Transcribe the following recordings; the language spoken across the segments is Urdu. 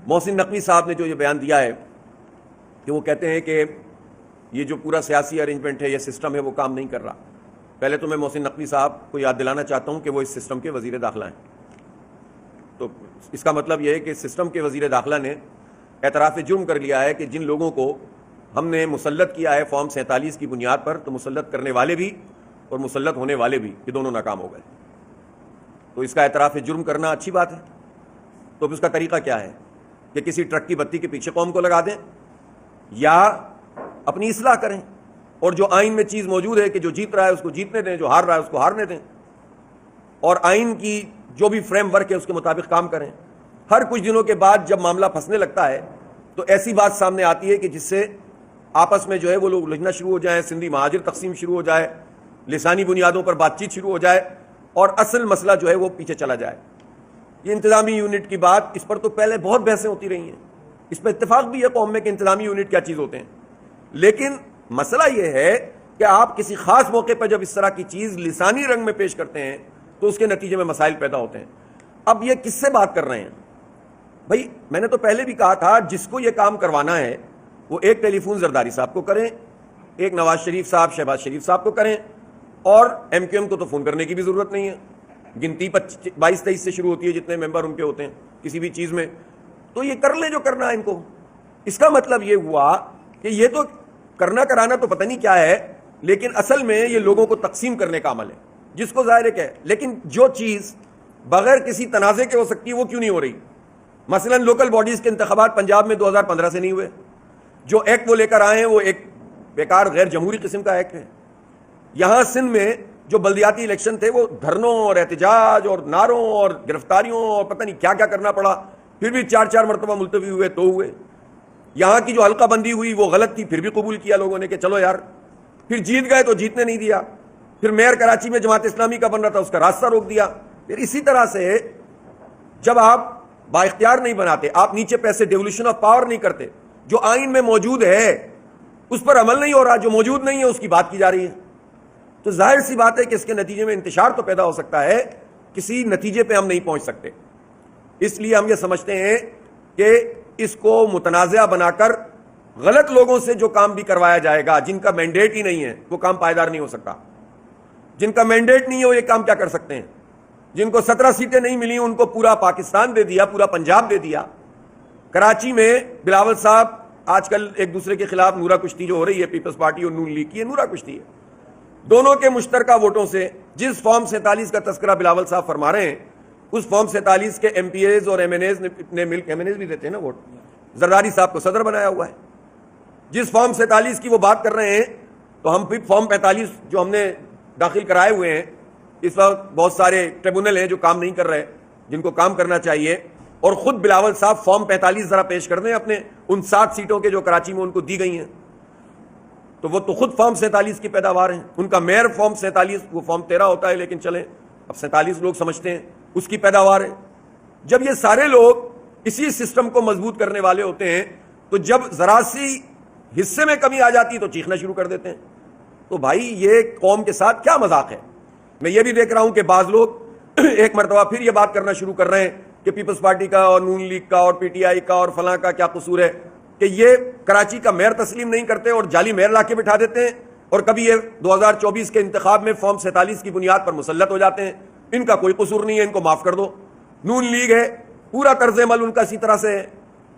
محسن نقوی صاحب نے جو یہ بیان دیا ہے کہ وہ کہتے ہیں کہ یہ جو پورا سیاسی ارینجمنٹ ہے، یہ سسٹم ہے، وہ کام نہیں کر رہا. پہلے تو میں محسن نقوی صاحب کو یاد دلانا چاہتا ہوں کہ وہ اس سسٹم کے وزیر داخلہ ہیں. تو اس کا مطلب یہ ہے کہ سسٹم کے وزیر داخلہ نے اعتراف جرم کر لیا ہے کہ جن لوگوں کو ہم نے مسلط کیا ہے فارم 47 کی بنیاد پر، تو مسلط کرنے والے بھی اور مسلط ہونے والے بھی یہ دونوں ناکام ہو گئے. تو اس کا اعتراف جرم کرنا اچھی بات ہے. تو اس کا طریقہ کیا ہے کہ کسی ٹرک کی بتی کے پیچھے قوم کو لگا دیں یا اپنی اصلاح کریں، اور جو آئین میں چیز موجود ہے کہ جو جیت رہا ہے اس کو جیتنے دیں، جو ہار رہا ہے اس کو ہارنے دیں، اور آئین کی جو بھی فریم ورک ہے اس کے مطابق کام کریں. ہر کچھ دنوں کے بعد جب معاملہ پھنسنے لگتا ہے تو ایسی بات سامنے آتی ہے کہ جس سے آپس میں جو ہے وہ لوگ الجھنا شروع ہو جائیں، سندھی مہاجر تقسیم شروع ہو جائے، لسانی بنیادوں پر بات چیت شروع ہو جائے، اور اصل مسئلہ جو ہے وہ پیچھے چلا جائے. یہ انتظامی یونٹ کی بات، اس پر تو پہلے بہت بحثیں ہوتی رہی ہیں، اس پہ اتفاق بھی ہے قوم میں کہ انتظامی یونٹ کیا چیز ہوتے ہیں. لیکن مسئلہ یہ ہے کہ آپ کسی خاص موقع پر جب اس طرح کی چیز لسانی رنگ میں پیش کرتے ہیں تو اس کے نتیجے میں مسائل پیدا ہوتے ہیں. اب یہ کس سے بات کر رہے ہیں بھائی؟ میں نے تو پہلے بھی کہا تھا جس کو یہ کام کروانا ہے وہ ایک ٹیلی فون زرداری صاحب کو کریں، ایک نواز شریف صاحب شہباز شریف صاحب کو کریں، اور ایم کیو ایم کو تو فون کرنے کی بھی ضرورت نہیں ہے. گنتی 22-23 سے شروع ہوتی ہے جتنے ممبر ان کے ہوتے ہیں کسی بھی چیز میں، تو یہ کر لیں جو کرنا ہے ان کو. اس کا مطلب یہ ہوا کہ یہ تو کرنا کرانا تو پتہ نہیں کیا ہے، لیکن اصل میں یہ لوگوں کو تقسیم کرنے کا عمل ہے جس کو ظاہر ہے کہ ہے. لیکن جو چیز بغیر کسی تنازع کے ہو سکتی ہے وہ کیوں نہیں ہو رہی؟ مثلا لوکل باڈیز کے انتخابات پنجاب میں 2015 سے نہیں ہوئے. جو ایکٹ وہ لے کر آئے ہیں وہ ایک بیکار غیر جمہوری قسم کا ایکٹ ہے. یہاں سندھ میں جو بلدیاتی الیکشن تھے وہ دھرنوں اور احتجاج اور نعروں اور گرفتاریوں اور پتہ نہیں کیا کیا کرنا پڑا، پھر بھی 4 مرتبہ ملتوی ہوئے تو ہوئے. یہاں کی جو حلقہ بندی ہوئی وہ غلط تھی، پھر بھی قبول کیا لوگوں نے کہ چلو یار. پھر جیت گئے تو جیتنے نہیں دیا. پھر میئر کراچی میں جماعت اسلامی کا بن رہا تھا، اس کا راستہ روک دیا. پھر اسی طرح سے جب آپ با اختیار نہیں بناتے، آپ نیچے پیسے ڈیولیوشن آف پاور نہیں کرتے، جو آئین میں موجود ہے اس پر عمل نہیں ہو رہا، جو موجود نہیں ہے اس کی بات کی جا رہی ہے، تو ظاہر سی بات ہے کہ اس کے نتیجے میں انتشار تو پیدا ہو سکتا ہے، کسی نتیجے پہ ہم نہیں پہنچ سکتے. اس لیے ہم یہ سمجھتے ہیں کہ اس کو متنازع بنا کر غلط لوگوں سے جو کام بھی کروایا جائے گا، جن کا مینڈیٹ ہی نہیں ہے، وہ کام پائیدار نہیں ہو سکتا. جن کا مینڈیٹ نہیں ہے وہ یہ کام کیا کر سکتے ہیں؟ جن کو 17 سیٹیں نہیں ملی ان کو پورا پاکستان دے دیا، پورا پنجاب دے دیا. کراچی میں بلاول صاحب آج کل ایک دوسرے کے خلاف نورا کشتی جو ہو رہی ہے، پیپلز پارٹی اور نون لیگ کی، نورا کشتی ہے. دونوں کے مشترکہ ووٹوں سے جس فارم 47 کا تذکرہ بلاول صاحب فرما رہے ہیں، اس فارم 47 کے ایم پی ایز اور ایم این ایز نے مل کے، ایم این ایز بھی دیتے ہیں نا ووٹ، زرداری صاحب کو صدر بنایا ہوا ہے. جس فارم 47 کی وہ بات کر رہے ہیں، تو ہم پھر فارم 45 جو ہم نے داخل کرائے ہوئے ہیں، اس وقت بہت سارے ٹریبونل ہیں جو کام نہیں کر رہے، جن کو کام کرنا چاہیے، اور خود بلاول صاحب فارم 45 ذرا پیش کر دیں اپنے ان 7 سیٹوں کے جو کراچی میں ان کو دی گئی ہیں، تو وہ تو خود فارم 47 کی پیداوار ہیں. ان کا میئر فارم 47، وہ فارم 13 ہوتا ہے لیکن چلیں اب 47 لوگ سمجھتے ہیں، اس کی پیداوار ہے. جب یہ سارے لوگ اسی سسٹم کو مضبوط کرنے والے ہوتے ہیں تو جب ذرا سی حصے میں کمی آ جاتی تو چیخنا شروع کر دیتے ہیں. تو بھائی یہ قوم کے ساتھ کیا مذاق ہے؟ میں یہ بھی دیکھ رہا ہوں کہ بعض لوگ ایک مرتبہ پھر یہ بات کرنا شروع کر رہے ہیں کہ پیپلز پارٹی کا اور نون لیگ کا اور پی ٹی آئی کا اور فلاں کا کیا قصور ہے کہ یہ کراچی کا میئر تسلیم نہیں کرتے اور جعلی میئر لا کے بٹھا دیتے ہیں، اور کبھی یہ 2024 کے انتخاب میں فارم 47 کی بنیاد پر مسلط ہو جاتے ہیں. ان کا کوئی قصور نہیں ہے، ان کو معاف کر دو. نون لیگ ہے، پورا طرز عمل ان کا اسی طرح سے ہے.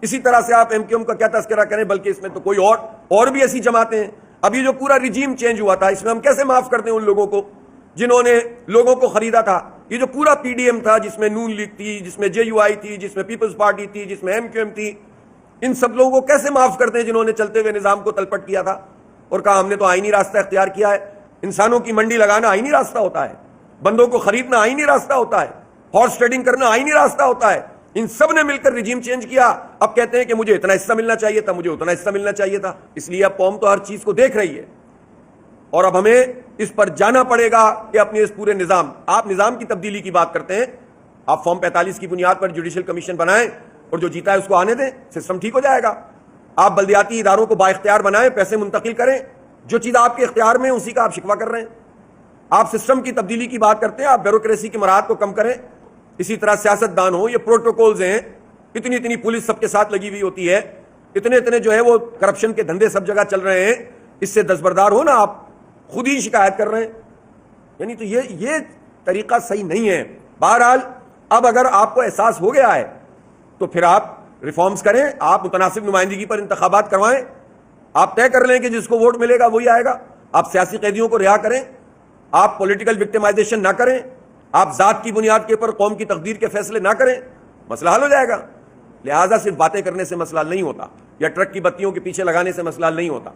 اسی طرح سے آپ ایم کیو ایم کا کیا تذکرہ کریں، بلکہ اس میں تو کوئی اور بھی ایسی جماعتیں ہیں. ابھی جو پورا رجیم چینج ہوا تھا، اس میں ہم کیسے معاف کر دیں ان لوگوں کو جنہوں نے لوگوں کو خریدا تھا؟ یہ جو پورا پی ڈی ایم تھا، جس میں نون لیگ تھی، جس میں جے یو آئی تھی، جس میں پیپلز پارٹی تھی، جس میں ایم کیو ایم تھی، ان سب لوگوں کو کیسے معاف کرتے ہیں جنہوں نے چلتے ہوئے نظام کو تلپٹ کیا تھا اور کہا ہم نے تو آئینی راستہ اختیار کیا ہے. انسانوں کی منڈی لگانا آئینی راستہ ہوتا ہے، بندوں کو خریدنا آئینی راستہ ہوتا ہے، ہارس ٹریڈنگ کرنا آئینی راستہ ہوتا ہے. ان سب نے مل کر رجیم چینج کیا. اب کہتے ہیں کہ مجھے اتنا حصہ ملنا چاہیے تھا، مجھے اتنا حصہ ملنا چاہیے تھا. اس لیے اب قوم تو ہر چیز کو دیکھ رہی ہے، اور اب ہمیں اس پر جانا پڑے گا کہ اپنے اس پورے نظام، آپ نظام کی تبدیلی کی بات کرتے ہیں، آپ فارم 45 کی بنیاد پر جوڈیشل کمیشن بنائیں اور جو جیتا ہے اس کو آنے دیں، سسٹم ٹھیک ہو جائے گا. آپ بلدیاتی اداروں کو با اختیار بنائیں، پیسے منتقل کریں، جو چیز آپ کے اختیار میں اسی کا آپ شکوہ کر رہے ہیں. آپ سسٹم کی تبدیلی کی بات کرتے ہیں، آپ بیوروکریسی کی مراحت کو کم کریں. اسی طرح سیاست دان ہو، یہ پروٹوکولز ہیں اتنی اتنی پولیس سب کے ساتھ لگی ہوئی ہوتی ہے, اتنے اتنے جو ہے وہ کرپشن کے دھندے سب جگہ چل رہے ہیں, اس سے دستبردار ہو نا, آپ خود ہی شکایت کر رہے ہیں. یعنی تو یہ طریقہ صحیح نہیں ہے. بہرحال اب اگر آپ کو احساس ہو گیا ہے تو پھر آپ ریفارمز کریں, آپ متناسب نمائندگی پر انتخابات کروائیں, آپ طے کر لیں کہ جس کو ووٹ ملے گا وہی آئے گا, آپ سیاسی قیدیوں کو رہا کریں, آپ پولیٹیکل وکٹمائزیشن نہ کریں, آپ ذات کی بنیاد کے اوپر قوم کی تقدیر کے فیصلے نہ کریں, مسئلہ حل ہو جائے گا. لہٰذا صرف باتیں کرنے سے مسئلہ نہیں ہوتا, یا ٹرک کی بتیوں کے پیچھے لگانے سے مسئلہ نہیں ہوتا.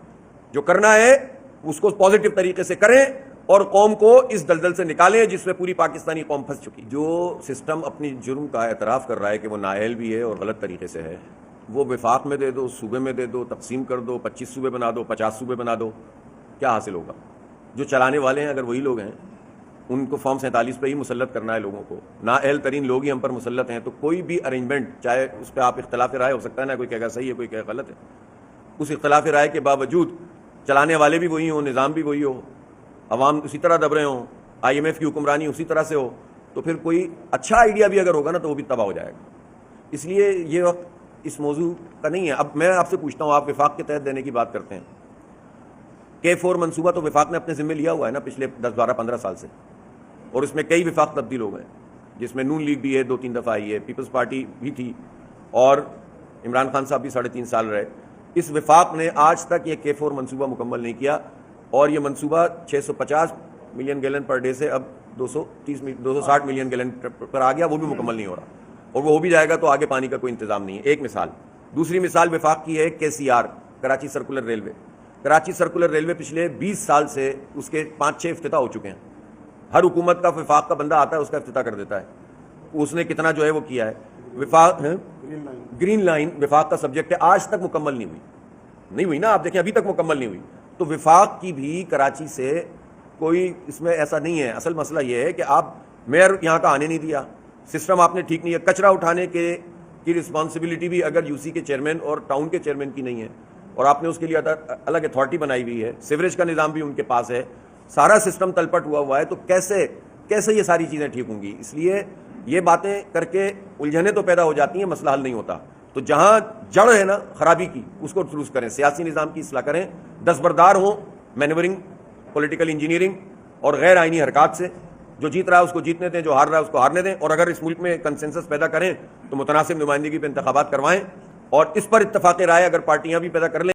جو کرنا ہے اس کو پازیٹو طریقے سے کریں اور قوم کو اس دلدل سے نکالیں جس میں پوری پاکستانی قوم پھنس چکی. جو سسٹم اپنی جرم کا اعتراف کر رہا ہے کہ وہ نااہل بھی ہے اور غلط طریقے سے ہے, وہ وفاق میں دے دو, صوبے میں دے دو, تقسیم کر دو, 25 صوبے بنا دو, 50 صوبے بنا دو, کیا حاصل ہوگا؟ جو چلانے والے ہیں اگر وہی لوگ ہیں, ان کو فارم 47 پہ ہی مسلط کرنا ہے لوگوں کو, نااہل ترین لوگ ہی ہم پر مسلط ہیں, تو کوئی بھی ارینجمنٹ, چاہے اس پہ آپ اختلاف رائے ہو سکتا ہے نا, کوئی کہے گا صحیح ہے, کوئی کہے گا غلط ہے, اس اختلاف رائے کے باوجود چلانے والے بھی وہی ہوں, نظام بھی وہی ہو, عوام اسی طرح دب رہے ہوں, IMF کی حکمرانی اسی طرح سے ہو, تو پھر کوئی اچھا آئیڈیا بھی اگر ہوگا نا تو وہ بھی تباہ ہو جائے گا. اس لیے یہ وقت اس موضوع کا نہیں ہے. اب میں آپ سے پوچھتا ہوں, آپ وفاق کے تحت دینے کی بات کرتے ہیں, K4 منصوبہ تو وفاق نے اپنے ذمہ لیا ہوا ہے نا پچھلے 10-12-15 سال سے, اور اس میں کئی وفاق تبدیل ہو گئے, جس میں نون لیگ بھی ہے, 2-3 دفعہ آئی ہے, پیپلز پارٹی بھی تھی, اور عمران خان صاحب بھی 3.5 سال رہے. اس وفاق نے آج تک یہ K4 منصوبہ مکمل نہیں کیا, اور یہ منصوبہ 650 ملین گیلن پر ڈے سے اب 260 ملین گیلن پر آ گیا, وہ بھی مکمل نہیں ہو رہا, اور وہ ہو بھی جائے گا تو آگے پانی کا کوئی انتظام نہیں ہے. ایک مثال. دوسری مثال وفاق کی ہے KCR, Karachi circular railway. Karachi circular railway پچھلے 20 سال سے اس کے 5-6 افتتاح ہو چکے ہیں. ہر حکومت کا وفاق کا بندہ آتا ہے, اس کا افتتاح کر دیتا ہے. اس نے کتنا جو ہے وہ کیا ہے. وفاق گرین لائن وفاق کا سبجیکٹ ہے, آج تک مکمل نہیں ہوئی نا, آپ دیکھیں ابھی تک مکمل نہیں ہوئی. تو وفاق کی بھی کراچی سے کوئی اس میں ایسا نہیں ہے. اصل مسئلہ یہ ہے کہ آپ میئر یہاں کا آنے نہیں دیا, سسٹم آپ نے ٹھیک نہیں ہے. کچرا اٹھانے کی رسپانسبلٹی بھی اگر UC کے چیئرمین اور ٹاؤن کے چیئرمین کی نہیں ہے, اور آپ نے اس کے لیے الگ اتھارٹی بنائی ہوئی ہے, سیوریج کا نظام بھی ان کے پاس ہے, سارا سسٹم تلپٹ ہوا ہے, تو کیسے یہ ساری چیزیں ٹھیک ہوں گی؟ اس لیے یہ باتیں کر کے الجھنیں تو پیدا ہو جاتی ہیں, مسئلہ حل نہیں ہوتا. تو جہاں جڑ ہے نا خرابی کی, اس کو درست کریں, سیاسی نظام کی اصلاح کریں, دستبردار ہوں مینورنگ, پولیٹیکل انجینئرنگ اور غیر آئینی حرکات سے. جو جیت رہا ہے اس کو جیتنے دیں, جو ہار رہا ہے اس کو ہارنے دیں, اور اگر اس ملک میں کنسنسس پیدا کریں تو متناسب نمائندگی پہ انتخابات کروائیں, اور اس پر اتفاق رائے اگر پارٹیاں بھی پیدا کر لیں